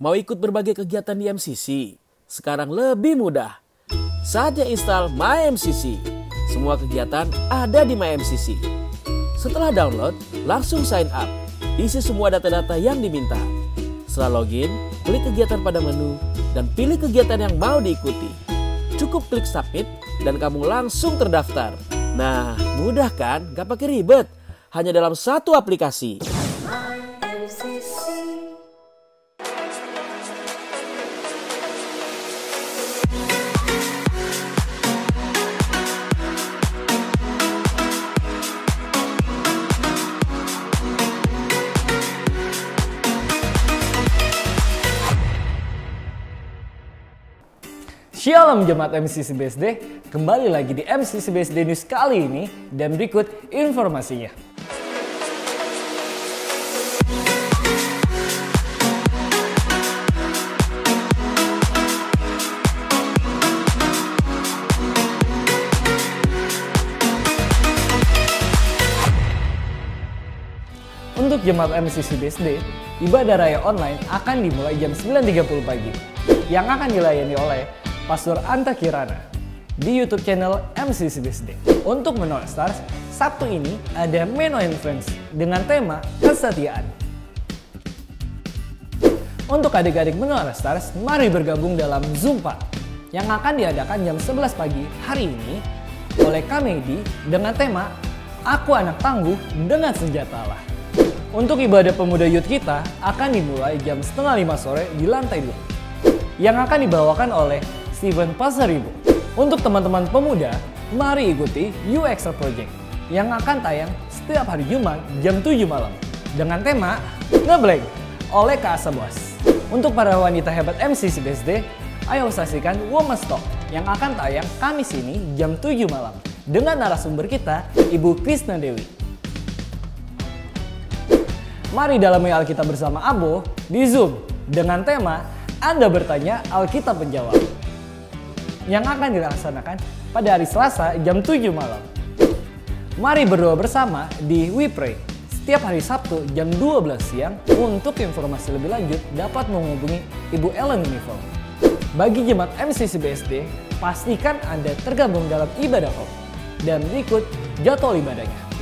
Mau ikut berbagai kegiatan di MCC? Sekarang lebih mudah. Saatnya install MyMCC. Semua kegiatan ada di MyMCC. Setelah download, langsung sign up. Isi semua data-data yang diminta. Setelah login, klik kegiatan pada menu dan pilih kegiatan yang mau diikuti. Cukup klik submit dan kamu langsung terdaftar. Nah, mudah kan? Gak pakai ribet. Hanya dalam satu aplikasi. Shalom Jemaat MCC BSD, kembali lagi di MCC BSD News kali ini dan berikut informasinya. Untuk Jemaat MCC BSD, ibadah raya online akan dimulai jam 9.30 pagi yang akan dilayani oleh Pastor Anta Kirana di YouTube channel MCC BSD. Untuk Menora Stars, Sabtu ini ada Men and Friends dengan tema kesetiaan. Untuk adik-adik Menora Stars, mari bergabung dalam Zumpa yang akan diadakan jam 11 pagi hari ini oleh Kamedi dengan tema Aku Anak Tangguh dengan Senjata Allah. Untuk ibadah pemuda youth kita akan dimulai jam 4:30 sore di lantai 2 yang akan dibawakan oleh Steven Pasaribu. Untuk teman-teman pemuda, mari ikuti You Extra Project yang akan tayang setiap hari Jumat jam 7 malam dengan tema Ngeblank oleh Kak Asabwas. Untuk para wanita hebat MCC BSD, ayo saksikan Women's Talk yang akan tayang Kamis ini jam 7 malam dengan narasumber kita Ibu Krisna Dewi. Mari dalami Alkitab bersama Abo di Zoom dengan tema Anda Bertanya, Alkitab Menjawab yang akan dilaksanakan pada hari Selasa jam 7 malam. Mari berdoa bersama di We Pray setiap hari Sabtu jam 12 siang. Untuk informasi lebih lanjut dapat menghubungi Ibu Ellen Univel. Bagi jemaat MCC BSD, pastikan Anda tergabung dalam ibadah home dan berikut jadwal ibadahnya.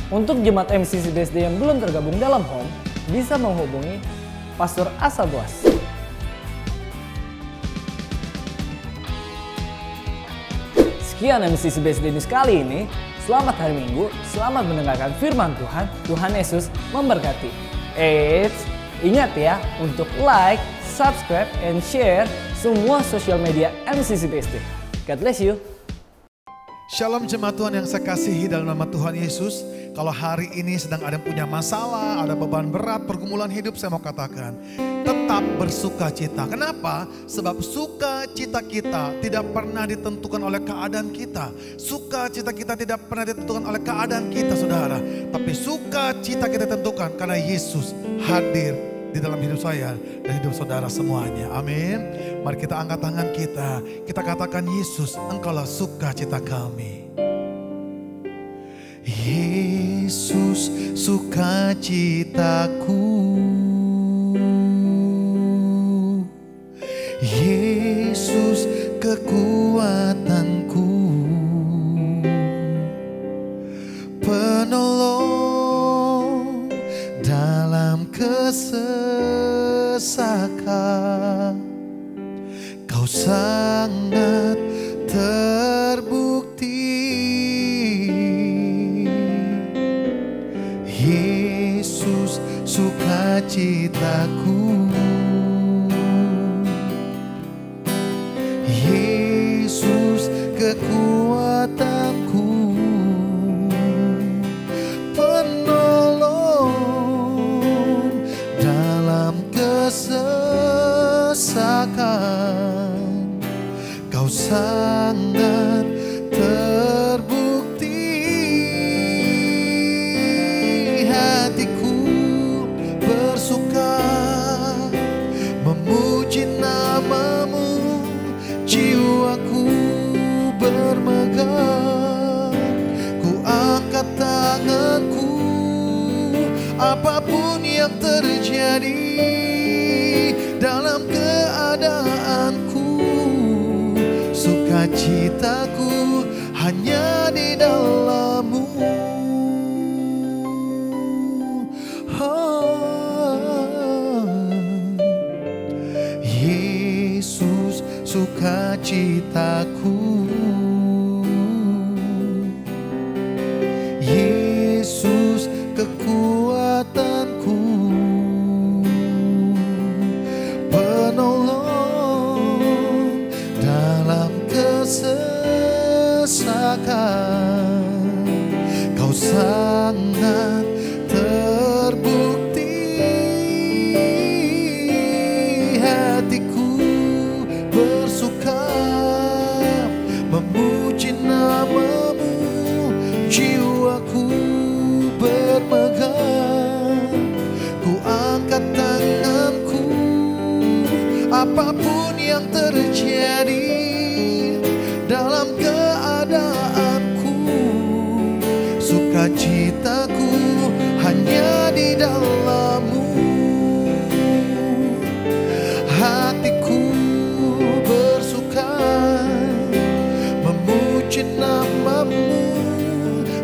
Untuk jemaat MCC BSD yang belum tergabung dalam home, bisa menghubungi Pastor Asabwas. Sekian MCC BSD News kali ini. Selamat hari Minggu, selamat mendengarkan firman Tuhan. Tuhan Yesus memberkati. Ingat ya untuk like, subscribe, and share semua sosial media MCC BSD. God bless you. Shalom jemaat Tuhan yang saya kasihi dalam nama Tuhan Yesus. Kalau hari ini sedang ada yang punya masalah, ada beban berat, pergumulan hidup, saya mau katakan tetap bersuka cita. Kenapa? Sebab sukacita kita tidak pernah ditentukan oleh keadaan kita. Sukacita kita tidak pernah ditentukan oleh keadaan kita, saudara. Tapi sukacita kita tentukan karena Yesus hadir di dalam hidup saya dan hidup saudara semuanya. Amin. Mari kita angkat tangan kita. Kita katakan, Yesus, Engkaulah sukacita kami. Yesus sukacitaku. Yesus kekuatanku. Penolong dalam kesesakan. Kau sangat terbukti. Yesus sukacitaku. Yesus kekuatanku. Penolong dalam kesesakan. Kau sangat terbukti. Hatiku bersuka memuji namamu, jiwaku apapun yang terjadi dalam keadaanku, sukacitaku hanya di dalam-Mu. Yesus, sukacitaku. Yesus, kekuatanku, penolong dalam kesesakan. Kau sangat terbukti, hatiku bersuka memuji nama-Mu, jiwaku bermegah. Ku angkat tanganku, apapun yang terjadi dalam keadaanku, sukacitaku hanya di dalam-Mu. Hatiku bersuka memuji nama-Mu,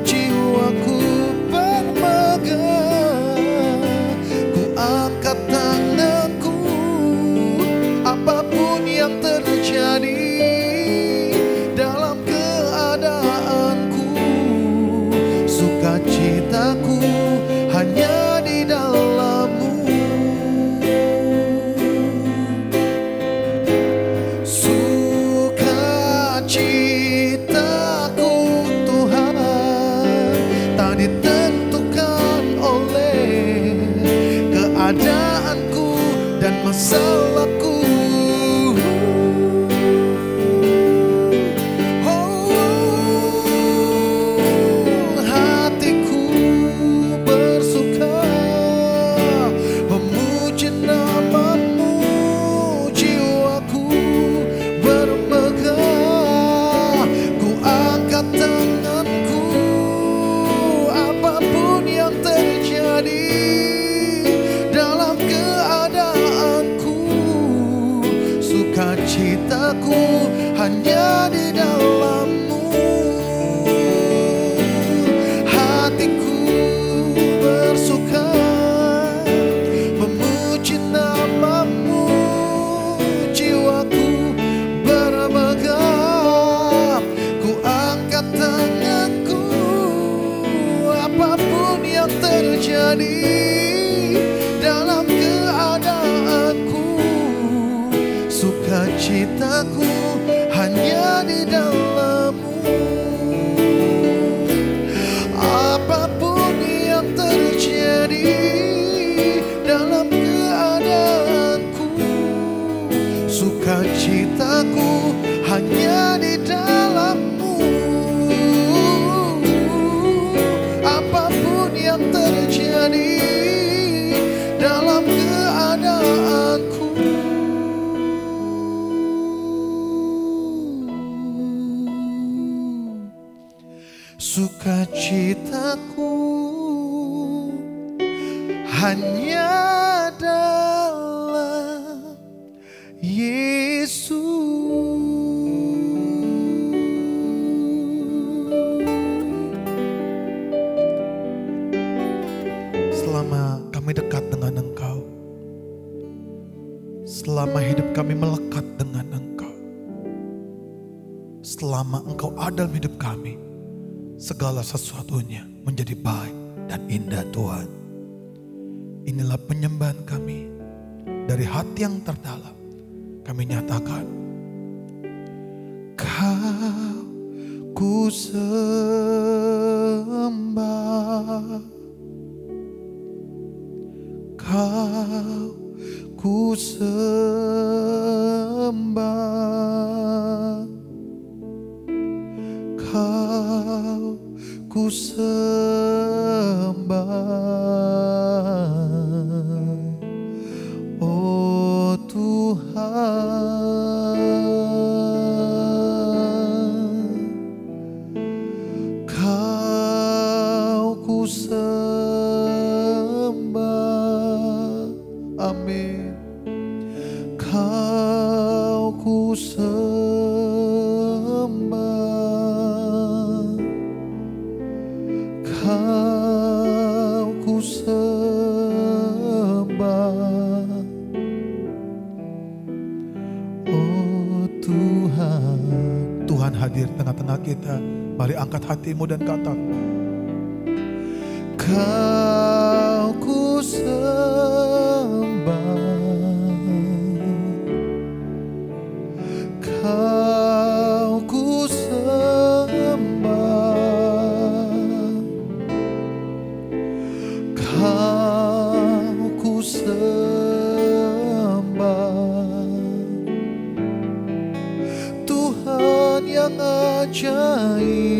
jiwaku bermegah. Ku angkat tanganku, apapun yang terjadi dalam keadaanku, sukacitaku hanya di dalam-Mu. Sukacitaku Tuhan tak ditentukan oleh keadaanku dan masalahku. Hatiku bersuka memuji nama-Mu, jiwaku bermegah. Ku angkat tanganku, apapun yang terjadi dalam keadaanku, sukacitaku hanya di dalam-Mu. Hatiku bersuka memuji nama-Mu, jiwaku bermegah. Ku angkat tanganku, apapun yang terjadi dalam keadaanku, sukacitaku hanya di dalam-Mu. Apapun yang terjadi dalam keadaanku, sukacitaku hanya di dalam-Mu. Apapun yang terjadi dalam keadaanku, sukacitaku hanya dalam Yesus. Selama kami dekat dengan Engkau, selama hidup kami melekat dengan Engkau, selama Engkau ada dalam hidup kami, segala sesuatunya menjadi baik dan indah Tuhan. Inilah penyembahan kami dari hati yang terdalam. Kami nyatakan, Kau ku sembah, Kau ku sembah, Kau ku sembah, oh Tuhan. Kau ku sembah, Tuhan hadir tengah-tengah kita. Mari angkat hatimu dan katakan, Kau ku sembah, Kau ku sembah, Kau ku sembah, Tuhan yang ajaib.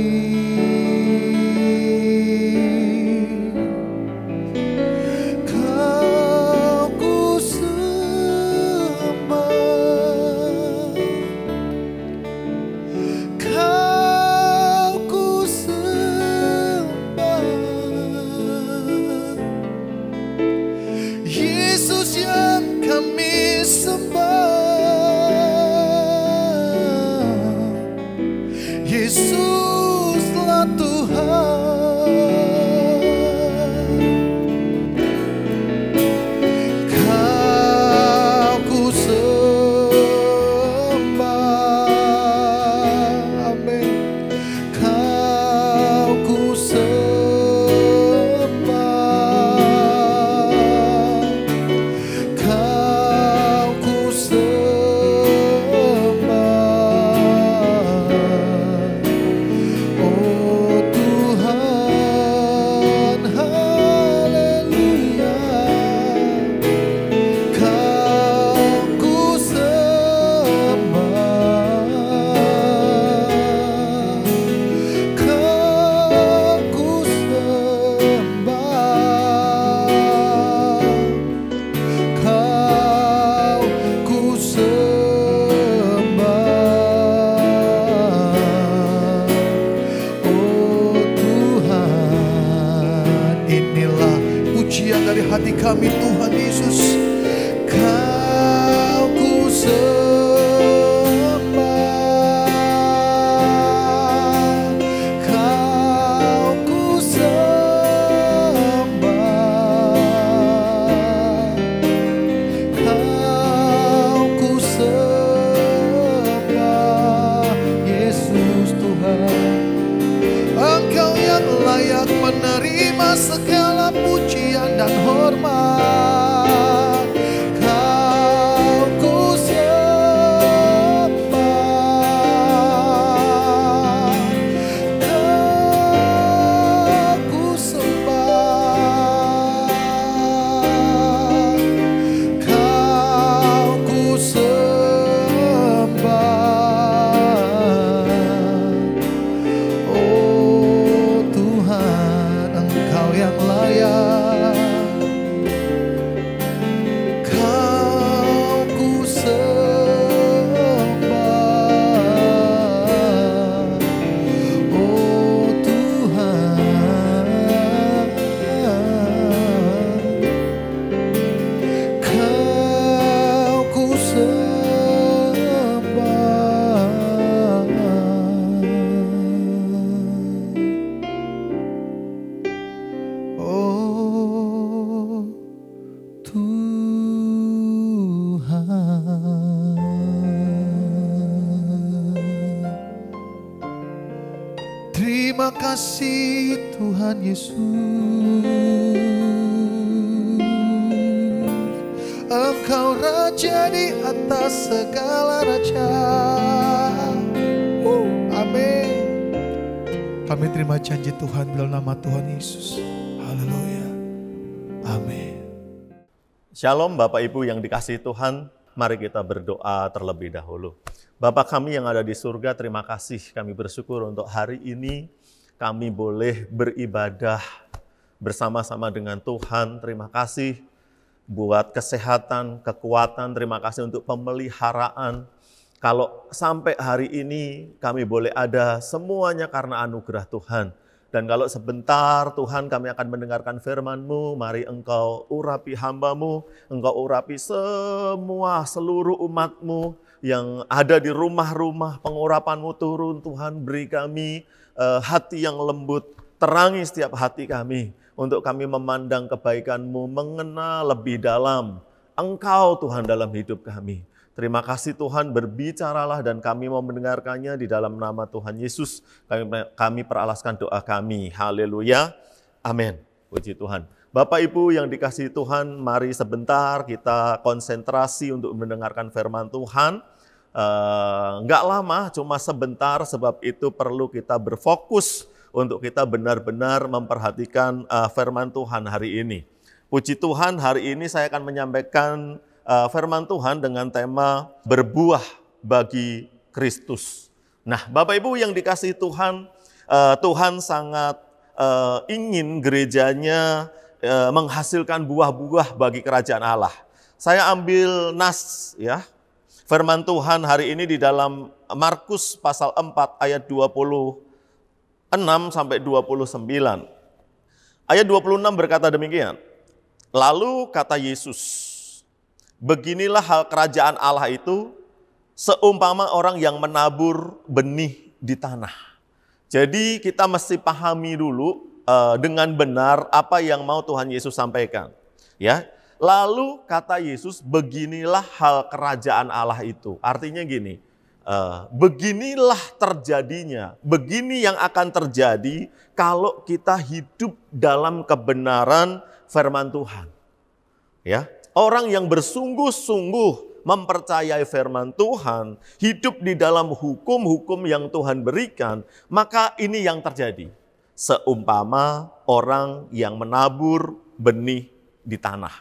Yesuslah Tuhan, Kau ku sembah, amin. Kau ku sembah, Kau ku hati kami Tuhan Yesus. Kau ku sembah, Kau ku sembah, Kau ku sembah, Yesus Tuhan. Engkau yang layak menerima segala pujian dan hormat. Kau ku sembah, Kau ku sembah, Kau ku sembah. Oh Tuhan, Engkau yang layak. Kau ku sembah. Oh Tuhan, Kau ku sembah. Oh Tuhan, terima kasih Tuhan Yesus. Engkau Raja di atas segala raja. Amin. Kami terima janji Tuhan dalam nama Tuhan Yesus. Haleluya. Amin. Shalom Bapak Ibu yang dikasihi Tuhan, mari kita berdoa terlebih dahulu. Bapa kami yang ada di surga, terima kasih kami bersyukur untuk hari ini kami boleh beribadah bersama-sama dengan Tuhan. Terima kasih buat kesehatan, kekuatan, terima kasih untuk pemeliharaan. Kalau sampai hari ini kami boleh ada semuanya karena anugerah Tuhan. Dan kalau sebentar Tuhan kami akan mendengarkan firman-Mu, mari Engkau urapi hamba-Mu, Engkau urapi semua seluruh umat-Mu yang ada di rumah-rumah, pengurapan-Mu turun Tuhan, beri kami hati yang lembut, terangi setiap hati kami, untuk kami memandang kebaikan-Mu, mengenal lebih dalam Engkau Tuhan dalam hidup kami. Terima kasih Tuhan, berbicaralah dan kami mau mendengarkannya di dalam nama Tuhan Yesus. Kami peralaskan doa kami. Haleluya. Amin. Puji Tuhan. Bapak Ibu yang dikasihi Tuhan, mari sebentar kita konsentrasi untuk mendengarkan firman Tuhan. Enggak lama, cuma sebentar, sebab itu perlu kita berfokus untuk kita benar-benar memperhatikan firman Tuhan hari ini. Puji Tuhan, hari ini saya akan menyampaikan firman Tuhan dengan tema berbuah bagi Kristus. Nah, Bapak Ibu yang dikasihi Tuhan, Tuhan sangat ingin gerejanya menghasilkan buah-buah bagi kerajaan Allah. Saya ambil nas ya, firman Tuhan hari ini di dalam Markus pasal 4 ayat 26 sampai 29. Ayat 26 berkata demikian. Lalu kata Yesus, beginilah hal kerajaan Allah itu seumpama orang yang menabur benih di tanah. Jadi kita mesti pahami dulu dengan benar apa yang mau Tuhan Yesus sampaikan. Ya, lalu kata Yesus, beginilah hal kerajaan Allah itu. Artinya gini, beginilah terjadinya, begini yang akan terjadi kalau kita hidup dalam kebenaran firman Tuhan. Ya, orang yang bersungguh-sungguh mempercayai firman Tuhan, hidup di dalam hukum-hukum yang Tuhan berikan, maka ini yang terjadi. Seumpama orang yang menabur benih di tanah.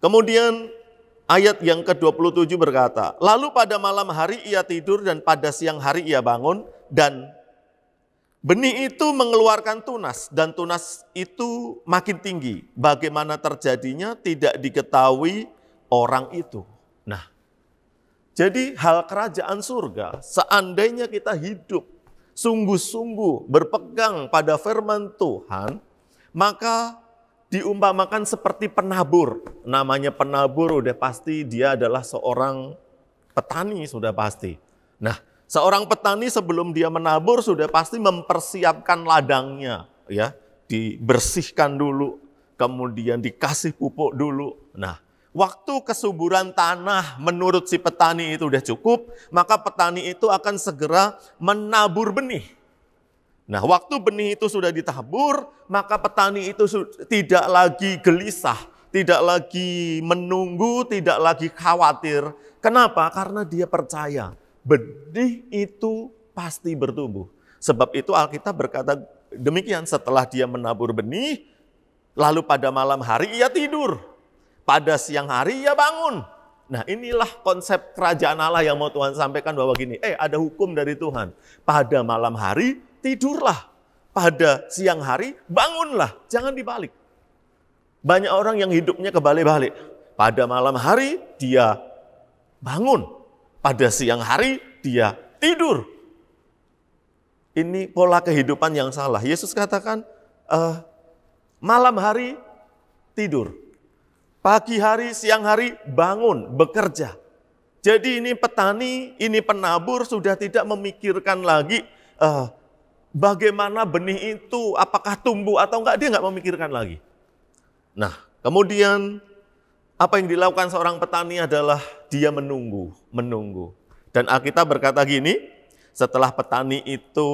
Kemudian ayat yang ke-27 berkata, lalu pada malam hari ia tidur dan pada siang hari ia bangun dan benih itu mengeluarkan tunas dan tunas itu makin tinggi. Bagaimana terjadinya tidak diketahui orang itu. Nah, jadi hal kerajaan surga, seandainya kita hidup sungguh-sungguh berpegang pada firman Tuhan, maka diumpamakan seperti penabur. Namanya penabur udah pasti dia adalah seorang petani, sudah pasti. Nah, seorang petani sebelum dia menabur sudah pasti mempersiapkan ladangnya, ya, dibersihkan dulu, kemudian dikasih pupuk dulu. Nah, waktu kesuburan tanah menurut si petani itu udah cukup, maka petani itu akan segera menabur benih. Nah, waktu benih itu sudah ditabur, maka petani itu tidak lagi gelisah, tidak lagi menunggu, tidak lagi khawatir. Kenapa? Karena dia percaya benih itu pasti bertumbuh. Sebab itu Alkitab berkata demikian, setelah dia menabur benih, lalu pada malam hari ia tidur, pada siang hari ia bangun. Nah, inilah konsep kerajaan Allah yang mau Tuhan sampaikan bahwa gini, ada hukum dari Tuhan. Pada malam hari tidurlah, pada siang hari bangunlah, jangan dibalik. Banyak orang yang hidupnya kebalik-balik. Pada malam hari dia bangun, pada siang hari dia tidur. Ini pola kehidupan yang salah. Yesus katakan, malam hari tidur, pagi hari, siang hari bangun, bekerja. Jadi ini petani, ini penabur sudah tidak memikirkan lagi bagaimana benih itu, apakah tumbuh atau enggak, dia enggak memikirkan lagi. Nah, kemudian apa yang dilakukan seorang petani adalah dia menunggu. Dan Alkitab berkata gini, setelah petani itu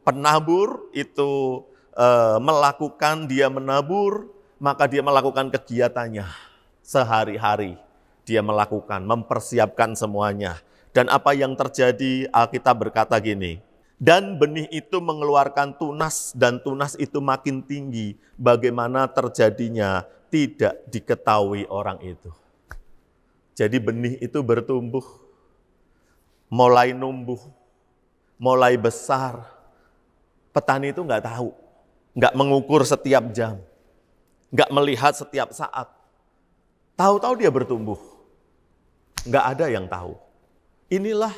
penabur, itu melakukan, dia menabur, maka dia melakukan kegiatannya sehari-hari. Dia melakukan, mempersiapkan semuanya. Dan apa yang terjadi, Alkitab berkata gini, dan benih itu mengeluarkan tunas, dan tunas itu makin tinggi. Bagaimana terjadinya tidak diketahui orang itu. Jadi benih itu bertumbuh, mulai numbuh, mulai besar. Petani itu nggak tahu, nggak mengukur setiap jam, nggak melihat setiap saat. Tahu-tahu dia bertumbuh, nggak ada yang tahu. Inilah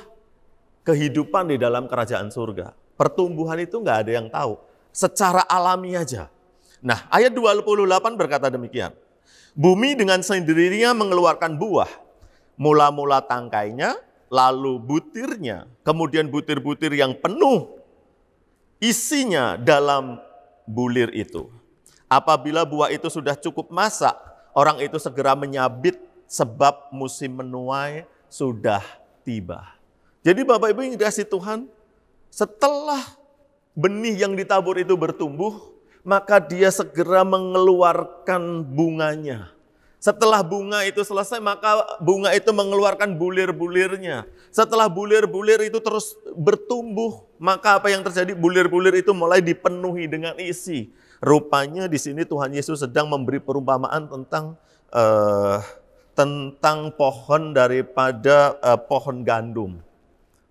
kehidupan di dalam kerajaan surga. Pertumbuhan itu nggak ada yang tahu. Secara alami aja. Nah, ayat 28 berkata demikian. Bumi dengan sendirinya mengeluarkan buah. Mula-mula tangkainya, lalu butirnya. Kemudian butir-butir yang penuh isinya dalam bulir itu. Apabila buah itu sudah cukup masak, orang itu segera menyabit sebab musim menuai sudah tiba. Jadi Bapak Ibu yang dikasihi Tuhan, setelah benih yang ditabur itu bertumbuh, maka dia segera mengeluarkan bunganya. Setelah bunga itu selesai, maka bunga itu mengeluarkan bulir-bulirnya. Setelah bulir-bulir itu terus bertumbuh, maka apa yang terjadi? Bulir-bulir itu mulai dipenuhi dengan isi. Rupanya di sini Tuhan Yesus sedang memberi perumpamaan tentang pohon daripada pohon gandum.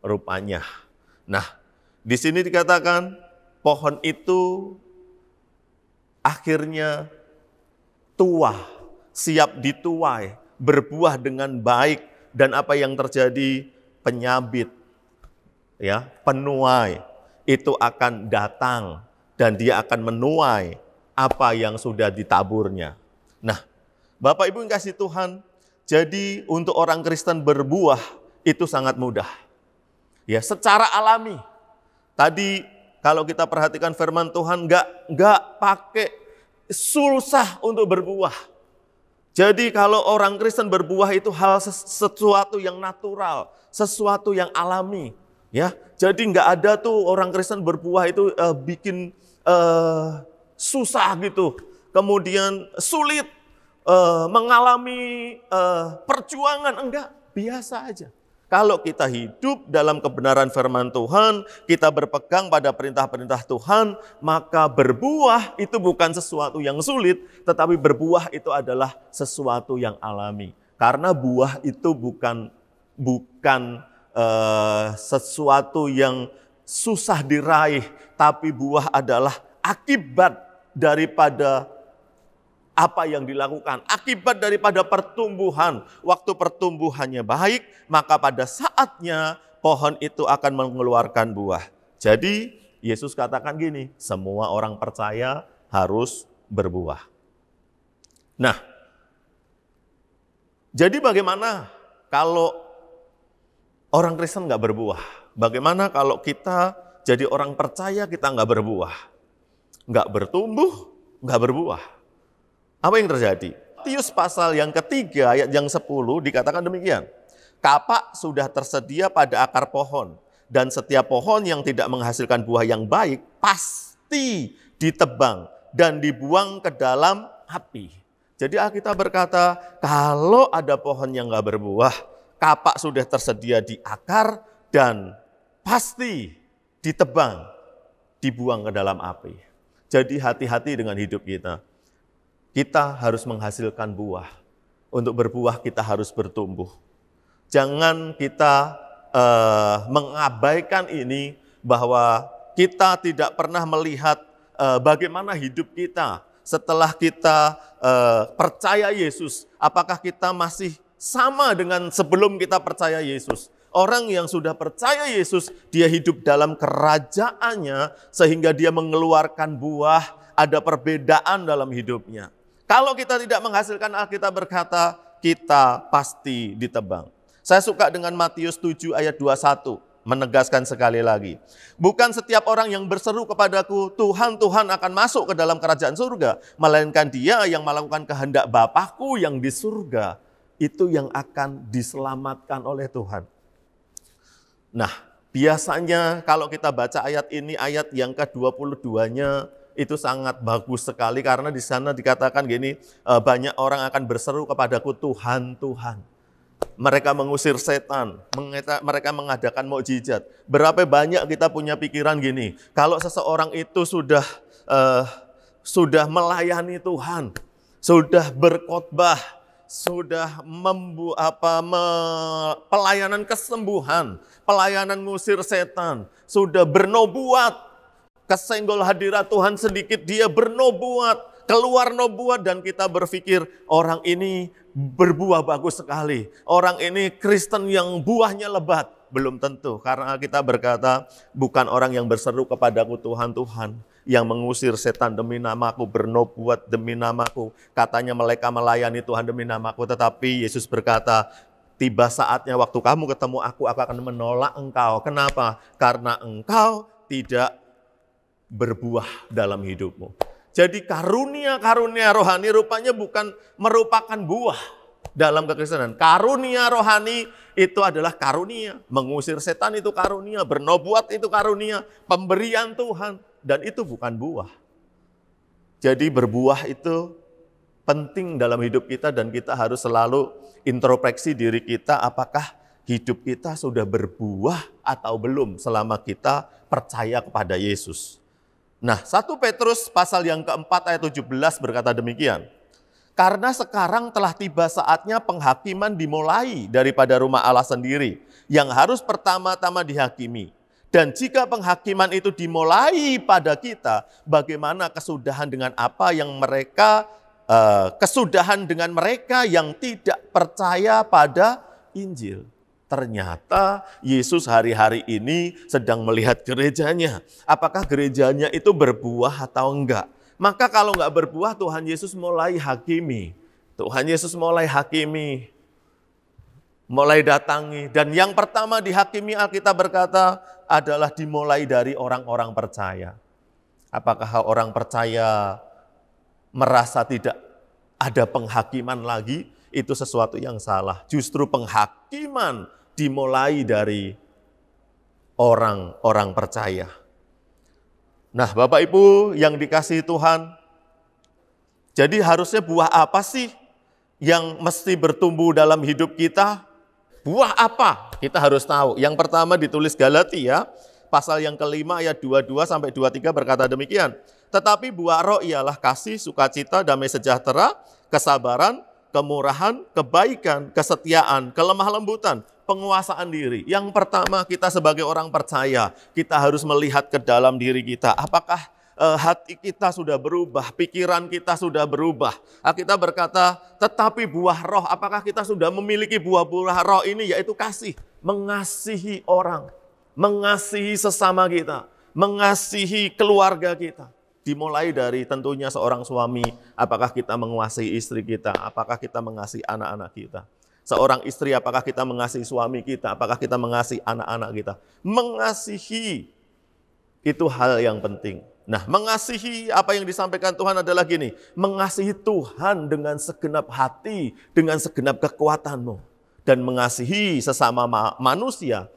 Rupanya. Nah, di sini dikatakan pohon itu akhirnya tua, siap dituai, berbuah dengan baik, dan apa yang terjadi? Penyabit, ya, penuai itu akan datang dan dia akan menuai apa yang sudah ditaburnya. Nah, Bapak Ibu yang kasih Tuhan, jadi untuk orang Kristen berbuah itu sangat mudah. Ya, secara alami. Tadi kalau kita perhatikan firman Tuhan, enggak pakai susah untuk berbuah. Jadi kalau orang Kristen berbuah itu sesuatu yang natural, sesuatu yang alami. Ya, jadi enggak ada tuh orang Kristen berbuah itu bikin susah gitu. Kemudian sulit mengalami perjuangan, enggak, biasa aja. Kalau kita hidup dalam kebenaran firman Tuhan, kita berpegang pada perintah-perintah Tuhan, maka berbuah itu bukan sesuatu yang sulit, tetapi berbuah itu adalah sesuatu yang alami. Karena buah itu bukan sesuatu yang susah diraih, tapi buah adalah akibat daripada apa yang dilakukan, akibat daripada pertumbuhan. Waktu pertumbuhannya baik, maka pada saatnya pohon itu akan mengeluarkan buah. Jadi Yesus katakan gini, semua orang percaya harus berbuah. Nah, jadi bagaimana kalau orang Kristen nggak berbuah? Bagaimana kalau kita jadi orang percaya kita nggak berbuah? Nggak bertumbuh, nggak berbuah. Apa yang terjadi? Matius pasal yang ketiga ayat yang 10 dikatakan demikian. Kapak sudah tersedia pada akar pohon, dan setiap pohon yang tidak menghasilkan buah yang baik pasti ditebang dan dibuang ke dalam api. Jadi Alkitab berkata, kalau ada pohon yang nggak berbuah, kapak sudah tersedia di akar dan pasti ditebang, dibuang ke dalam api. Jadi hati-hati dengan hidup kita. Kita harus menghasilkan buah. Untuk berbuah kita harus bertumbuh. Jangan kita mengabaikan ini bahwa kita tidak pernah melihat bagaimana hidup kita setelah kita percaya Yesus. Apakah kita masih sama dengan sebelum kita percaya Yesus? Orang yang sudah percaya Yesus, dia hidup dalam kerajaannya sehingga dia mengeluarkan buah, ada perbedaan dalam hidupnya. Kalau kita tidak menghasilkan, Alkitab berkata, kita pasti ditebang. Saya suka dengan Matius 7 ayat 21, menegaskan sekali lagi. Bukan setiap orang yang berseru kepadaku, Tuhan, Tuhan akan masuk ke dalam kerajaan surga. Melainkan dia yang melakukan kehendak Bapakku yang di surga. Itu yang akan diselamatkan oleh Tuhan. Nah, biasanya kalau kita baca ayat ini, ayat yang ke-22-nya, itu sangat bagus sekali karena di sana dikatakan gini, banyak orang akan berseru kepadaku Tuhan, Tuhan. Mereka mengusir setan, mereka mengadakan mukjizat. Berapa banyak kita punya pikiran gini, kalau seseorang itu sudah melayani Tuhan, sudah berkhotbah, sudah pelayanan kesembuhan, pelayanan ngusir setan, sudah bernubuat, kesenggol hadirat Tuhan sedikit, dia bernubuat, keluar nubuat, dan kita berpikir orang ini berbuah bagus sekali. Orang ini Kristen yang buahnya lebat. Belum tentu, karena kita berkata bukan orang yang berseru kepadaku Tuhan, Tuhan, yang mengusir setan demi namaku, bernubuat demi namaku. Katanya mereka melayani Tuhan demi namaku, tetapi Yesus berkata, tiba saatnya waktu kamu ketemu aku akan menolak engkau. Kenapa? Karena engkau tidak berbuah dalam hidupmu. Jadi karunia-karunia rohani rupanya bukan merupakan buah, dalam kekristenan. Karunia rohani itu adalah karunia. Mengusir setan itu karunia, bernubuat itu karunia, pemberian Tuhan. Dan itu bukan buah. Jadi berbuah itu penting dalam hidup kita dan kita harus selalu introspeksi diri kita apakah hidup kita sudah berbuah atau belum selama kita percaya kepada Yesus. Nah, 1 Petrus pasal yang keempat ayat 17 berkata demikian. Karena sekarang telah tiba saatnya penghakiman dimulai daripada rumah Allah sendiri, yang harus pertama-tama dihakimi. Dan jika penghakiman itu dimulai pada kita, bagaimana kesudahan dengan apa yang kesudahan dengan mereka yang tidak percaya pada Injil. Ternyata Yesus hari-hari ini sedang melihat gerejanya. Apakah gerejanya itu berbuah atau enggak? Maka kalau enggak berbuah, Tuhan Yesus mulai hakimi. Tuhan Yesus mulai hakimi, mulai datangi. Dan yang pertama dihakimi Alkitab berkata adalah dimulai dari orang-orang percaya. Apakah orang percaya merasa tidak ada penghakiman lagi? Itu sesuatu yang salah. Justru penghakiman dimulai dari orang-orang percaya. Nah, Bapak Ibu yang dikasihi Tuhan, jadi harusnya buah apa sih yang mesti bertumbuh dalam hidup kita? Buah apa? Kita harus tahu. Yang pertama ditulis Galatia, pasal yang kelima ayat 22 sampai 23 berkata demikian. Tetapi buah roh ialah kasih, sukacita, damai sejahtera, kesabaran, kemurahan, kebaikan, kesetiaan, kelemah lembutan, penguasaan diri. Yang pertama kita sebagai orang percaya, kita harus melihat ke dalam diri kita. Apakah hati kita sudah berubah, pikiran kita sudah berubah. Kita berkata, tetapi buah roh, apakah kita sudah memiliki buah-buah roh ini? Yaitu kasih, mengasihi orang, mengasihi sesama kita, mengasihi keluarga kita. Dimulai dari tentunya seorang suami, apakah kita mengasihi istri kita, apakah kita mengasihi anak-anak kita. Seorang istri, apakah kita mengasihi suami kita, apakah kita mengasihi anak-anak kita. Mengasihi, itu hal yang penting. Nah, mengasihi apa yang disampaikan Tuhan adalah gini, mengasihi Tuhan dengan segenap hati, dengan segenap kekuatanmu. Dan mengasihi sesama manusia,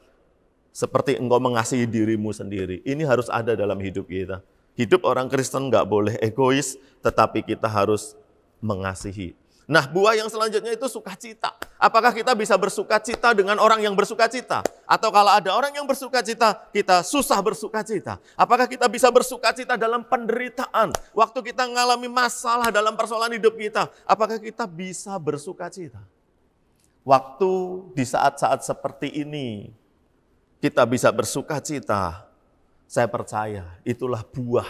seperti engkau mengasihi dirimu sendiri. Ini harus ada dalam hidup kita. Hidup orang Kristen nggak boleh egois, tetapi kita harus mengasihi. Nah, buah yang selanjutnya itu sukacita. Apakah kita bisa bersukacita dengan orang yang bersukacita? Atau kalau ada orang yang bersukacita, kita susah bersukacita? Apakah kita bisa bersukacita dalam penderitaan? Waktu kita mengalami masalah dalam persoalan hidup kita, apakah kita bisa bersukacita? Waktu di saat-saat seperti ini, kita bisa bersukacita. Saya percaya itulah buah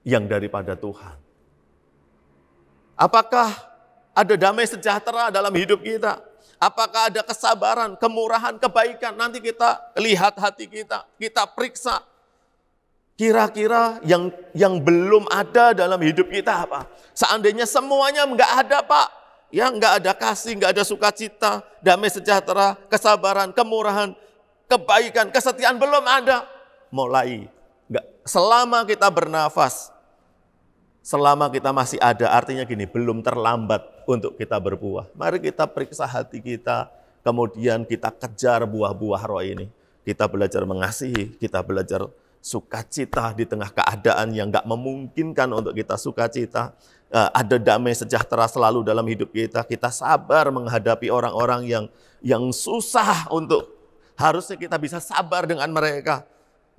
yang daripada Tuhan. Apakah ada damai sejahtera dalam hidup kita? Apakah ada kesabaran, kemurahan, kebaikan? Nanti kita lihat hati kita, kita periksa. Kira-kira yang belum ada dalam hidup kita apa? Seandainya semuanya enggak ada, Pak. Ya, enggak ada kasih, enggak ada sukacita, damai sejahtera, kesabaran, kemurahan, kebaikan, kesetiaan belum ada. Mulai. Enggak. Selama kita bernafas, selama kita masih ada, artinya gini, belum terlambat untuk kita berbuah. Mari kita periksa hati kita, kemudian kita kejar buah-buah roh ini. Kita belajar mengasihi, kita belajar sukacita di tengah keadaan yang enggak memungkinkan untuk kita sukacita. Ada damai sejahtera selalu dalam hidup kita. Kita sabar menghadapi orang-orang yang susah untuk. Harusnya kita bisa sabar dengan mereka,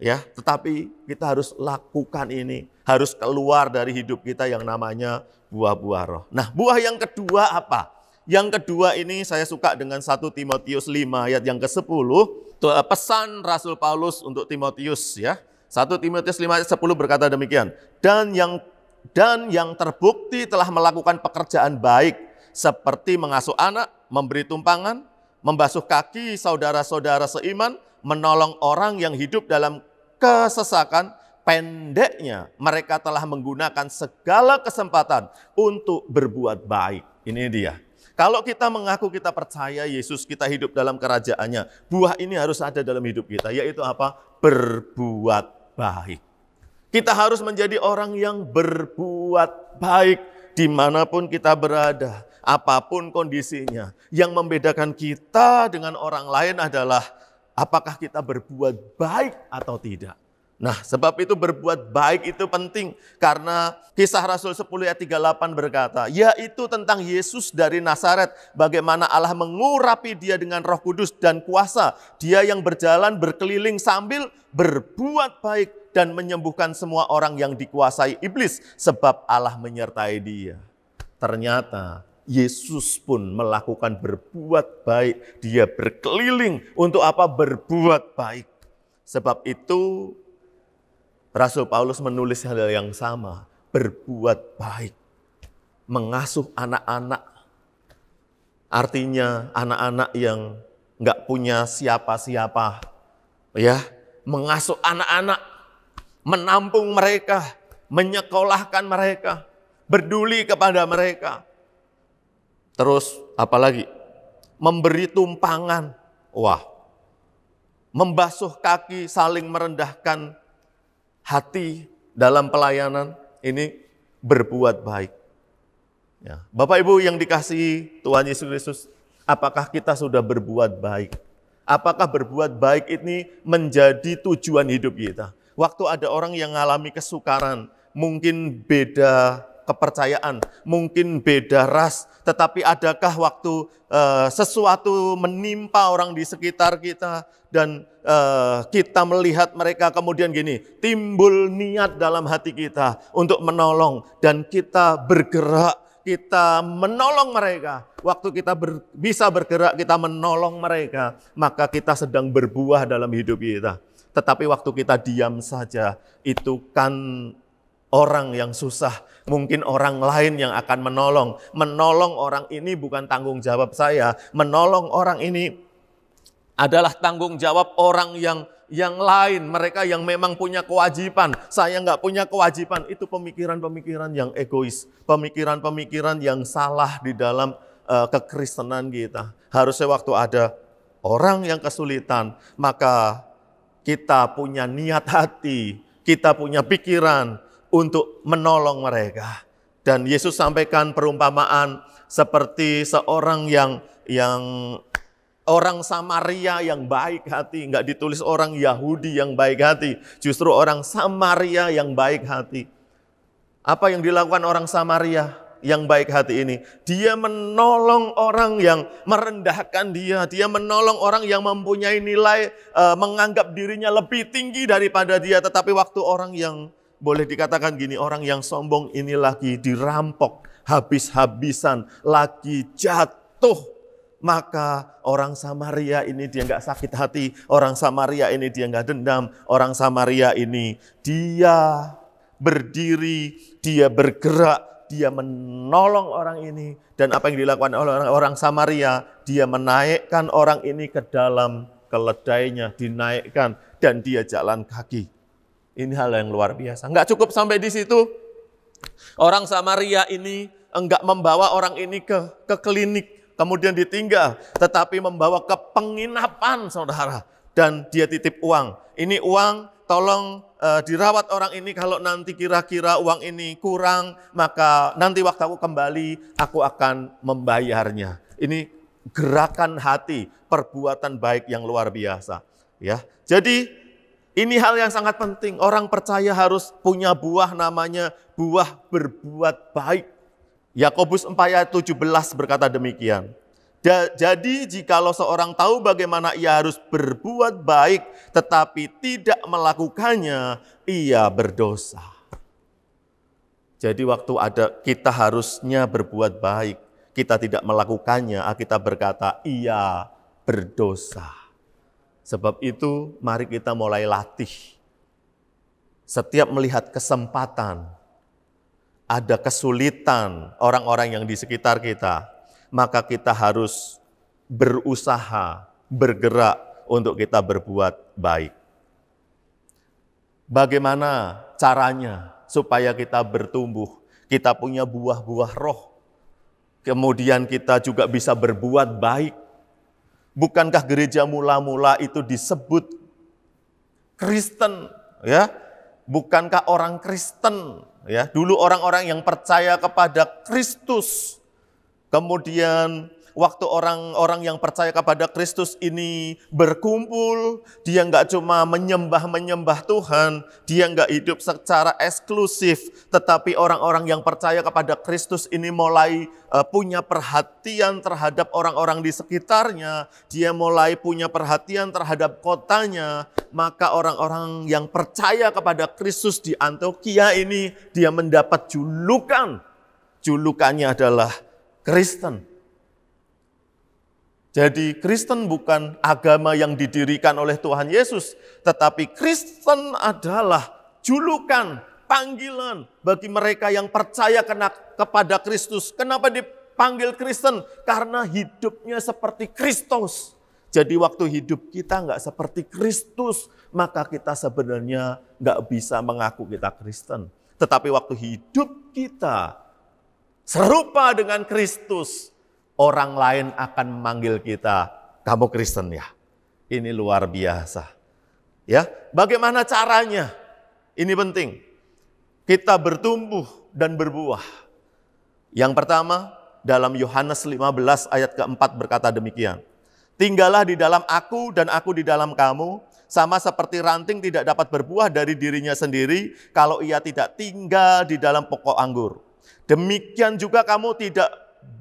ya. Tetapi kita harus lakukan ini, harus keluar dari hidup kita yang namanya buah-buah roh. Nah, buah yang kedua apa? Yang kedua ini saya suka dengan 1 Timotius 5 ayat yang ke-10, pesan Rasul Paulus untuk Timotius, ya. 1 Timotius 5 ayat 10 berkata demikian. Dan yang terbukti telah melakukan pekerjaan baik seperti mengasuh anak, memberi tumpangan, membasuh kaki saudara-saudara seiman, menolong orang yang hidup dalam kesesakan. Pendeknya, mereka telah menggunakan segala kesempatan untuk berbuat baik. Ini dia. Kalau kita mengaku kita percaya Yesus, kita hidup dalam kerajaannya, buah ini harus ada dalam hidup kita, yaitu apa? Berbuat baik. Kita harus menjadi orang yang berbuat baik dimanapun kita berada. apapun kondisinya. Yang membedakan kita dengan orang lain adalah apakah kita berbuat baik atau tidak. Nah, sebab itu berbuat baik itu penting, karena Kisah Rasul 10 ayat 38 berkata, yaitu tentang Yesus dari Nazaret, bagaimana Allah mengurapi dia dengan Roh Kudus dan kuasa. Dia yang berjalan berkeliling sambil berbuat baik dan menyembuhkan semua orang yang dikuasai iblis, sebab Allah menyertai dia. Ternyata Yesus pun melakukan berbuat baik. Dia berkeliling untuk apa? Berbuat baik. Sebab itu Rasul Paulus menulis hal yang sama, berbuat baik, mengasuh anak-anak. Artinya anak-anak yang nggak punya siapa-siapa, ya, mengasuh anak-anak, menampung mereka, menyekolahkan mereka, peduli kepada mereka. Terus apalagi? Memberi tumpangan, wah, membasuh kaki, saling merendahkan hati dalam pelayanan, ini berbuat baik. Ya. Bapak Ibu yang dikasihi Tuhan Yesus Kristus, apakah kita sudah berbuat baik? Apakah berbuat baik ini menjadi tujuan hidup kita? Waktu ada orang yang mengalami kesukaran, mungkin beda kepercayaan, mungkin beda ras, tetapi adakah waktu sesuatu menimpa orang di sekitar kita dan kita melihat mereka kemudian gini, timbul niat dalam hati kita untuk menolong dan kita bergerak, kita menolong mereka. Waktu kita bisa bergerak, kita menolong mereka, maka kita sedang berbuah dalam hidup kita. Tetapi waktu kita diam saja, itu kan orang yang susah, mungkin orang lain yang akan menolong. Menolong orang ini bukan tanggung jawab saya. Menolong orang ini adalah tanggung jawab orang yang lain. Mereka yang memang punya kewajiban. Saya nggak punya kewajiban. Itu pemikiran-pemikiran yang egois. Pemikiran-pemikiran yang salah di dalam kekristenan kita. Harusnya waktu ada orang yang kesulitan, maka kita punya niat hati, kita punya pikiran untuk menolong mereka. Dan Yesus sampaikan perumpamaan seperti seorang yang orang Samaria yang baik hati, enggak ditulis orang Yahudi yang baik hati, justru orang Samaria yang baik hati. Apa yang dilakukan orang Samaria yang baik hati ini? Dia menolong orang yang merendahkan dia, dia menolong orang yang mempunyai nilai menganggap dirinya lebih tinggi daripada dia, tetapi waktu orang yang boleh dikatakan gini, orang yang sombong ini lagi dirampok, habis-habisan, lagi jatuh. Maka orang Samaria ini dia nggak sakit hati, orang Samaria ini dia nggak dendam, orang Samaria ini dia berdiri, dia bergerak, dia menolong orang ini. Dan apa yang dilakukan oleh orang Samaria, dia menaikkan orang ini ke dalam keledainya, dinaikkan dan dia jalan kaki. Ini hal yang luar biasa. Enggak cukup sampai di situ. Orang Samaria ini enggak membawa orang ini ke klinik, kemudian ditinggal, tetapi membawa ke penginapan, saudara. Dan dia titip uang. Ini uang, tolong dirawat orang ini, kalau nanti kira-kira uang ini kurang, maka nanti waktu aku kembali, aku akan membayarnya. Ini gerakan hati, perbuatan baik yang luar biasa. Ya, jadi ini hal yang sangat penting. Orang percaya harus punya buah, namanya buah berbuat baik. Yakobus 4 ayat 17 berkata demikian. Jadi jikalau seorang tahu bagaimana ia harus berbuat baik, tetapi tidak melakukannya, ia berdosa. Jadi waktu ada kita harusnya berbuat baik, kita tidak melakukannya, kita berkata ia berdosa. Sebab itu mari kita mulai latih. Setiap melihat kesempatan, ada kesulitan orang-orang yang di sekitar kita, maka kita harus berusaha, bergerak untuk kita berbuat baik. Bagaimana caranya supaya kita bertumbuh, kita punya buah-buah roh, kemudian kita juga bisa berbuat baik? Bukankah gereja mula-mula itu disebut Kristen, ya? Bukankah orang Kristen, ya? Dulu orang-orang yang percaya kepada Kristus, Kemudian waktu orang-orang yang percaya kepada Kristus ini berkumpul, dia nggak cuma menyembah Tuhan, dia nggak hidup secara eksklusif, tetapi orang-orang yang percaya kepada Kristus ini mulai punya perhatian terhadap orang-orang di sekitarnya, dia mulai punya perhatian terhadap kotanya, maka orang-orang yang percaya kepada Kristus di Antiokhia ini, dia mendapat julukannya adalah Kristen. Jadi Kristen bukan agama yang didirikan oleh Tuhan Yesus, tetapi Kristen adalah julukan, panggilan bagi mereka yang percaya kepada Kristus. Kenapa dipanggil Kristen? Karena hidupnya seperti Kristus. Jadi waktu hidup kita nggak seperti Kristus, maka kita sebenarnya nggak bisa mengaku kita Kristen. Tetapi waktu hidup kita serupa dengan Kristus, orang lain akan memanggil kita, kamu Kristen ya. Ini luar biasa. Ya, bagaimana caranya? Ini penting. Kita bertumbuh dan berbuah. Yang pertama, dalam Yohanes 15 ayat keempat berkata demikian. Tinggallah di dalam aku dan aku di dalam kamu, sama seperti ranting tidak dapat berbuah dari dirinya sendiri kalau ia tidak tinggal di dalam pokok anggur. Demikian juga kamu tidak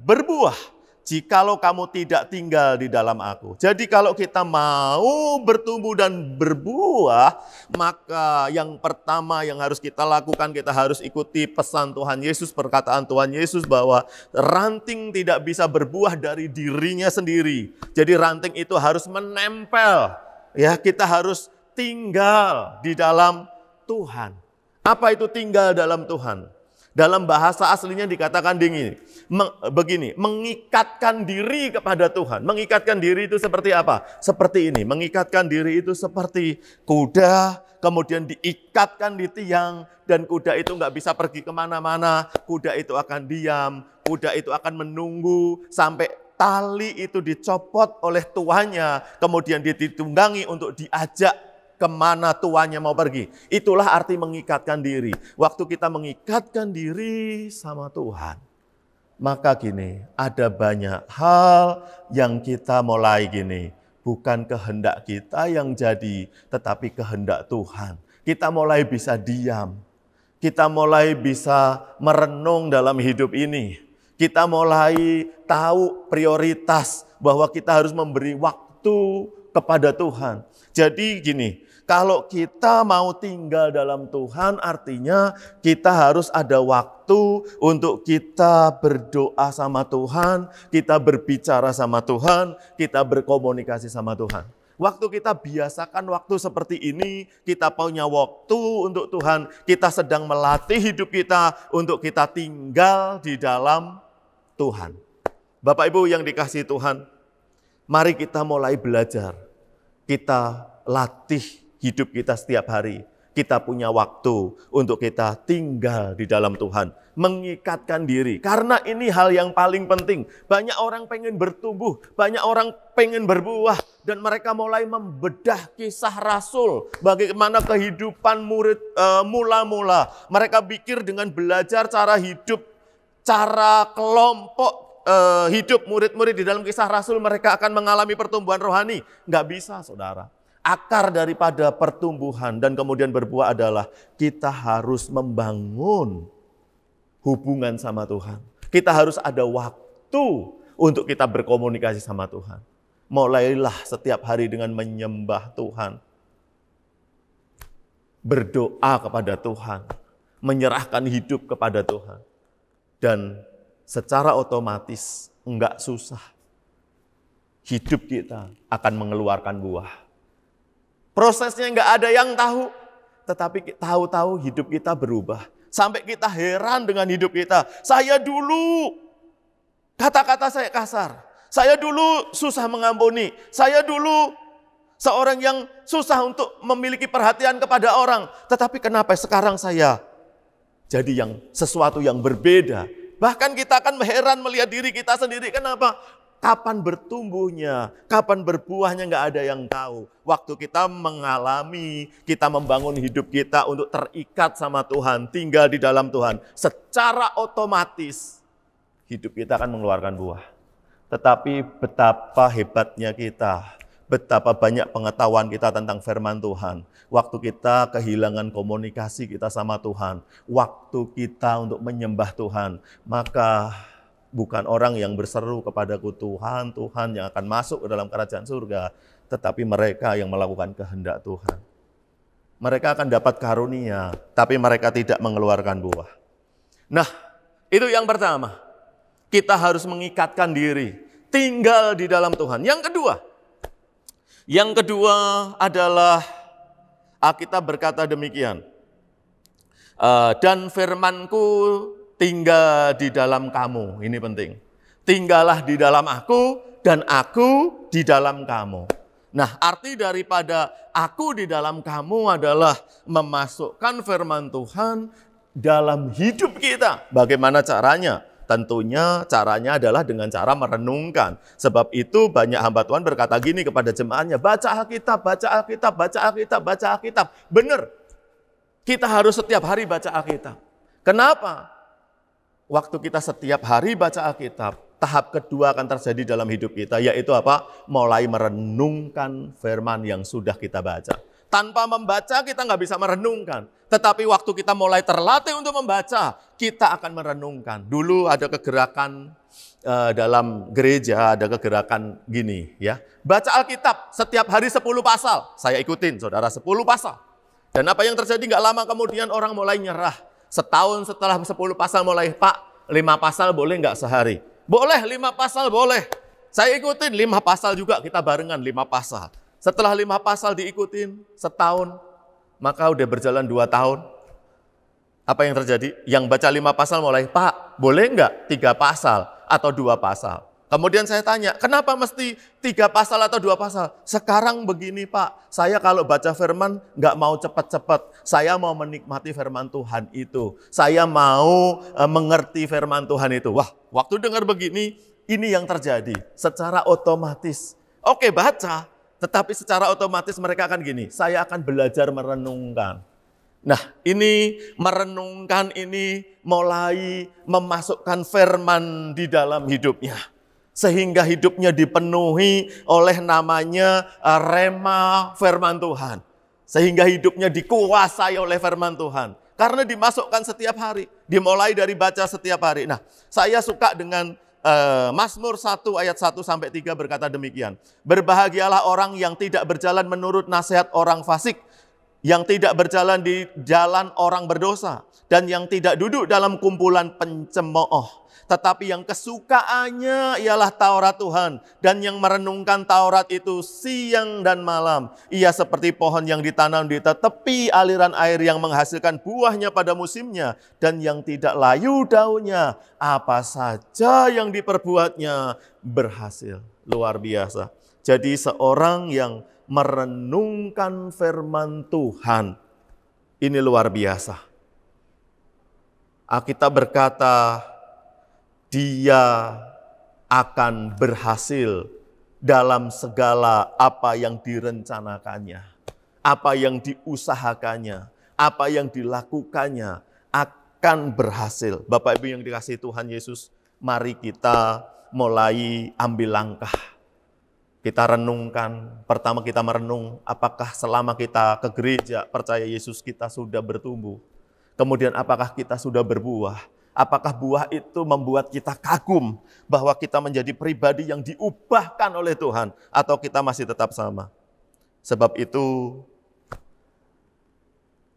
berbuah jikalau kamu tidak tinggal di dalam aku. Jadi kalau kita mau bertumbuh dan berbuah, maka yang pertama yang harus kita lakukan, kita harus ikuti pesan Tuhan Yesus, perkataan Tuhan Yesus bahwa ranting tidak bisa berbuah dari dirinya sendiri. Jadi ranting itu harus menempel. Ya, kita harus tinggal di dalam Tuhan. Apa itu tinggal dalam Tuhan? Dalam bahasa aslinya dikatakan begini, mengikatkan diri kepada Tuhan. Mengikatkan diri itu seperti apa? Seperti ini, mengikatkan diri itu seperti kuda, kemudian diikatkan di tiang, dan kuda itu nggak bisa pergi kemana-mana, kuda itu akan diam, kuda itu akan menunggu sampai tali itu dicopot oleh tuannya, kemudian dia ditunggangi untuk diajak kemana tuannya mau pergi. Itulah arti mengikatkan diri. Waktu kita mengikatkan diri sama Tuhan, maka gini, ada banyak hal yang kita mulai gini, bukan kehendak kita yang jadi, tetapi kehendak Tuhan. Kita mulai bisa diam, kita mulai bisa merenung dalam hidup ini, kita mulai tahu prioritas bahwa kita harus memberi waktu kepada Tuhan. Jadi gini, kalau kita mau tinggal dalam Tuhan, artinya kita harus ada waktu untuk kita berdoa sama Tuhan, kita berbicara sama Tuhan, kita berkomunikasi sama Tuhan. Waktu kita biasakan waktu seperti ini, kita punya waktu untuk Tuhan, kita sedang melatih hidup kita untuk kita tinggal di dalam Tuhan. Bapak Ibu yang dikasihi Tuhan, mari kita mulai belajar. Kita latih hidup kita setiap hari. Kita punya waktu untuk kita tinggal di dalam Tuhan. Mengikatkan diri. Karena ini hal yang paling penting. Banyak orang pengen bertumbuh. Banyak orang pengen berbuah. Dan mereka mulai membedah kisah Rasul. Bagaimana kehidupan murid mula-mula. Mereka pikir dengan belajar cara hidup. Cara kelompok hidup murid-murid di dalam kisah Rasul, mereka akan mengalami pertumbuhan rohani. Nggak bisa, saudara. Akar daripada pertumbuhan dan kemudian berbuah adalah kita harus membangun hubungan sama Tuhan. Kita harus ada waktu untuk kita berkomunikasi sama Tuhan. Mulailah setiap hari dengan menyembah Tuhan. Berdoa kepada Tuhan. Menyerahkan hidup kepada Tuhan. Dan secara otomatis, enggak susah, hidup kita akan mengeluarkan buah. Prosesnya enggak ada yang tahu, tetapi tahu-tahu hidup kita berubah. Sampai kita heran dengan hidup kita. Saya dulu, kata-kata saya kasar. Saya dulu susah mengampuni. Saya dulu seorang yang susah untuk memiliki perhatian kepada orang. Tetapi kenapa sekarang saya jadi sesuatu yang berbeda? Bahkan kita akan heran melihat diri kita sendiri. Kenapa? Kapan bertumbuhnya, kapan berbuahnya nggak ada yang tahu. Waktu kita mengalami, kita membangun hidup kita untuk terikat sama Tuhan, tinggal di dalam Tuhan. Secara otomatis hidup kita akan mengeluarkan buah. Tetapi betapa hebatnya kita, betapa banyak pengetahuan kita tentang firman Tuhan. Waktu kita kehilangan komunikasi kita sama Tuhan, waktu kita untuk menyembah Tuhan, maka bukan orang yang berseru kepadaku Tuhan, Tuhan yang akan masuk ke dalam kerajaan surga, tetapi mereka yang melakukan kehendak Tuhan. Mereka akan dapat karunia, tapi mereka tidak mengeluarkan buah. Nah, itu yang pertama. Kita harus mengikatkan diri, tinggal di dalam Tuhan. Yang kedua adalah Alkitab berkata demikian. Dan firman-Ku tinggal di dalam kamu. Ini penting. Tinggallah di dalam aku dan aku di dalam kamu. Nah, arti daripada aku di dalam kamu adalah memasukkan firman Tuhan dalam hidup kita. Bagaimana caranya? Tentunya caranya adalah dengan cara merenungkan. Sebab itu banyak hamba Tuhan berkata gini kepada jemaatnya, baca Alkitab, baca Alkitab, baca Alkitab, baca Alkitab. Benar, kita harus setiap hari baca Alkitab. Kenapa? Waktu kita setiap hari baca Alkitab, tahap kedua akan terjadi dalam hidup kita, yaitu apa? Mulai merenungkan firman yang sudah kita baca. Tanpa membaca kita nggak bisa merenungkan. Tetapi waktu kita mulai terlatih untuk membaca, kita akan merenungkan. Dulu ada kegerakan dalam gereja, ada kegerakan gini ya. Baca Alkitab setiap hari 10 pasal. Saya ikutin saudara 10 pasal. Dan apa yang terjadi nggak lama kemudian orang mulai nyerah. Setahun setelah 10 pasal mulai, Pak 5 pasal boleh nggak sehari? Boleh 5 pasal boleh. Saya ikutin 5 pasal juga, kita barengan 5 pasal. Setelah 5 pasal diikutin setahun, maka udah berjalan 2 tahun. Apa yang terjadi? Yang baca 5 pasal mulai, Pak, boleh enggak 3 pasal atau 2 pasal? Kemudian saya tanya, kenapa mesti 3 pasal atau 2 pasal? Sekarang begini Pak, saya kalau baca firman enggak mau cepat-cepat. Saya mau menikmati firman Tuhan itu. Saya mau mengerti firman Tuhan itu. Wah, waktu dengar begini, ini yang terjadi. Secara otomatis, oke baca. Tetapi secara otomatis mereka akan gini, saya akan belajar merenungkan. Nah, ini merenungkan ini mulai memasukkan firman di dalam hidupnya. Sehingga hidupnya dipenuhi oleh namanya rema firman Tuhan. Sehingga hidupnya dikuasai oleh firman Tuhan. Karena dimasukkan setiap hari, dimulai dari baca setiap hari. Nah, saya suka dengan Mazmur 1 ayat 1 sampai 3 berkata demikian. Berbahagialah orang yang tidak berjalan menurut nasihat orang fasik, yang tidak berjalan di jalan orang berdosa, dan yang tidak duduk dalam kumpulan pencemooh. Tetapi yang kesukaannya ialah Taurat Tuhan, dan yang merenungkan Taurat itu siang dan malam. Ia seperti pohon yang ditanam di tepi aliran air yang menghasilkan buahnya pada musimnya, dan yang tidak layu daunnya. Apa saja yang diperbuatnya berhasil. Luar biasa. Jadi seorang yang merenungkan firman Tuhan, ini luar biasa. Alkitab berkata, dia akan berhasil dalam segala apa yang direncanakannya, apa yang diusahakannya, apa yang dilakukannya akan berhasil. Bapak Ibu yang dikasihi Tuhan Yesus, mari kita mulai ambil langkah. Kita renungkan, pertama kita merenung apakah selama kita ke gereja percaya Yesus kita sudah bertumbuh. Kemudian apakah kita sudah berbuah. Apakah buah itu membuat kita kagum bahwa kita menjadi pribadi yang diubahkan oleh Tuhan atau kita masih tetap sama? Sebab itu,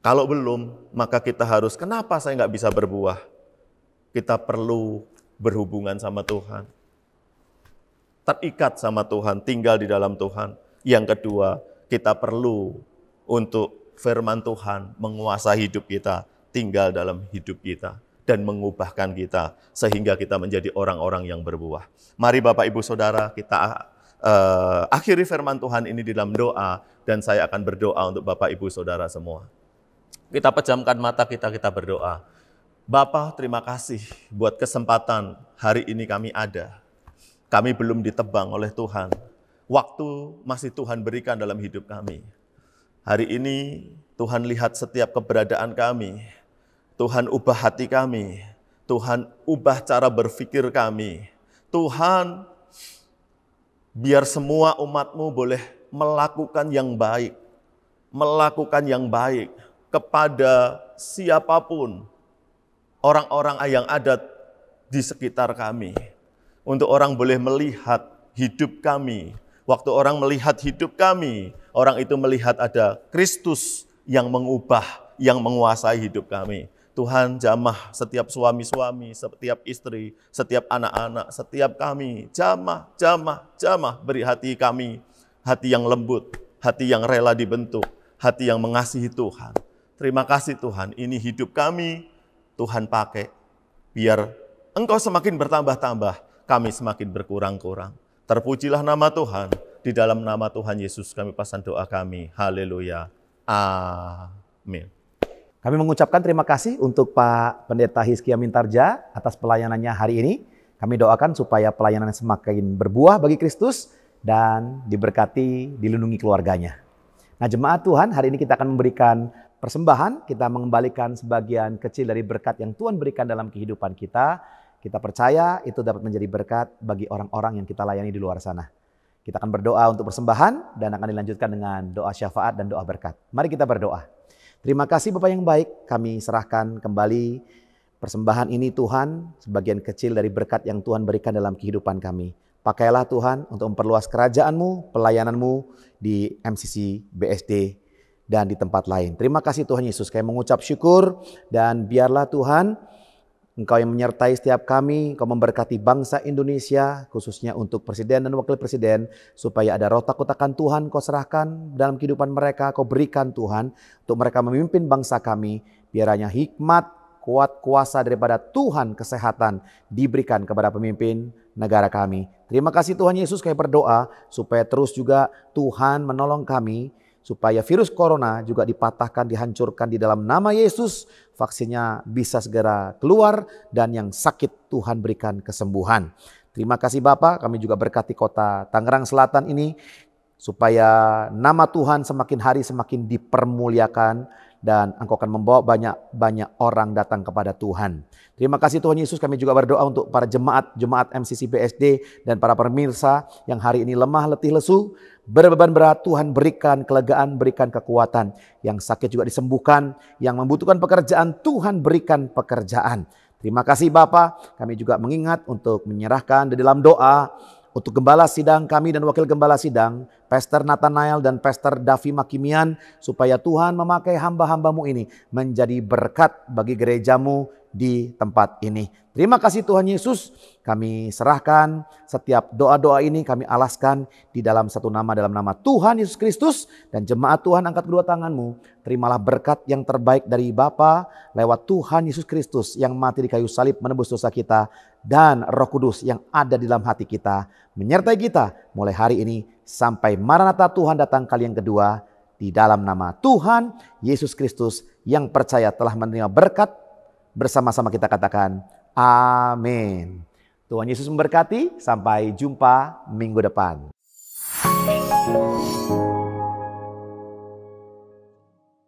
kalau belum, maka kita harus, kenapa saya nggak bisa berbuah? Kita perlu berhubungan sama Tuhan. Terikat sama Tuhan, tinggal di dalam Tuhan. Yang kedua, kita perlu untuk firman Tuhan menguasai hidup kita, tinggal dalam hidup kita. Dan mengubahkan kita sehingga kita menjadi orang-orang yang berbuah. Mari Bapak Ibu Saudara kita akhiri firman Tuhan ini di dalam doa dan saya akan berdoa untuk Bapak Ibu Saudara semua. Kita pejamkan mata kita berdoa. Bapa, terima kasih buat kesempatan hari ini kami ada. Kami belum ditebang oleh Tuhan. Waktu masih Tuhan berikan dalam hidup kami. Hari ini Tuhan lihat setiap keberadaan kami. Tuhan ubah hati kami. Tuhan, ubah cara berpikir kami. Tuhan, biar semua umat-Mu boleh melakukan yang baik. Melakukan yang baik kepada siapapun. Orang-orang yang ada di sekitar kami. Untuk orang boleh melihat hidup kami. Waktu orang melihat hidup kami, orang itu melihat ada Kristus yang mengubah, yang menguasai hidup kami. Tuhan, jamah setiap suami-suami, setiap istri, setiap anak-anak, setiap kami. Jamah, beri hati kami, hati yang lembut, hati yang rela dibentuk, hati yang mengasihi Tuhan. Terima kasih Tuhan, ini hidup kami, Tuhan pakai. Biar Engkau semakin bertambah-tambah, kami semakin berkurang-kurang. Terpujilah nama Tuhan, di dalam nama Tuhan Yesus kami pasang doa kami. Haleluya. Amin. Kami mengucapkan terima kasih untuk Pak Pendeta Hizkia Mintarja atas pelayanannya hari ini. Kami doakan supaya pelayanan semakin berbuah bagi Kristus dan diberkati, dilindungi keluarganya. Nah jemaat Tuhan, hari ini kita akan memberikan persembahan, kita mengembalikan sebagian kecil dari berkat yang Tuhan berikan dalam kehidupan kita. Kita percaya itu dapat menjadi berkat bagi orang-orang yang kita layani di luar sana. Kita akan berdoa untuk persembahan dan akan dilanjutkan dengan doa syafaat dan doa berkat. Mari kita berdoa. Terima kasih Bapak yang baik, kami serahkan kembali persembahan ini Tuhan, sebagian kecil dari berkat yang Tuhan berikan dalam kehidupan kami. Pakailah Tuhan untuk memperluas kerajaan-Mu, pelayanan-Mu di MCC BSD dan di tempat lain. Terima kasih Tuhan Yesus, kami mengucap syukur dan biarlah Tuhan Engkau yang menyertai setiap kami, Engkau memberkati bangsa Indonesia, khususnya untuk Presiden dan Wakil Presiden, supaya ada roh takut akan Tuhan Kau serahkan dalam kehidupan mereka, Kau berikan Tuhan, untuk mereka memimpin bangsa kami, biarnya hikmat, kuat, kuasa daripada Tuhan, kesehatan diberikan kepada pemimpin negara kami. Terima kasih Tuhan Yesus, kami berdoa, supaya terus juga Tuhan menolong kami, supaya virus corona juga dipatahkan, dihancurkan di dalam nama Yesus. Vaksinnya bisa segera keluar dan yang sakit Tuhan berikan kesembuhan. Terima kasih Bapa, kami juga berkati kota Tangerang Selatan ini supaya nama Tuhan semakin hari semakin dipermuliakan dan Engkau akan membawa banyak orang datang kepada Tuhan. Terima kasih Tuhan Yesus, kami juga berdoa untuk para jemaat MCC BSD dan para pemirsa yang hari ini lemah, letih, lesu, berbeban berat. Tuhan berikan kelegaan, berikan kekuatan. Yang sakit juga disembuhkan, yang membutuhkan pekerjaan Tuhan berikan pekerjaan. Terima kasih Bapa, kami juga mengingat untuk menyerahkan di dalam doa untuk gembala sidang kami dan wakil gembala sidang, Pastor Nathanael dan Pastor Davi Makimian, supaya Tuhan memakai hamba-hambamu ini menjadi berkat bagi gerejamu di tempat ini. Terima kasih Tuhan Yesus, kami serahkan setiap doa-doa ini, kami alaskan di dalam satu nama, dalam nama Tuhan Yesus Kristus. Dan jemaat Tuhan, angkat kedua tanganmu, terimalah berkat yang terbaik dari Bapa lewat Tuhan Yesus Kristus yang mati di kayu salib menebus dosa kita, dan Roh Kudus yang ada di dalam hati kita menyertai kita mulai hari ini sampai Maranatha Tuhan datang kali yang kedua. Di dalam nama Tuhan Yesus Kristus yang percaya telah menerima berkat, bersama-sama kita katakan amin. Tuhan Yesus memberkati, sampai jumpa minggu depan.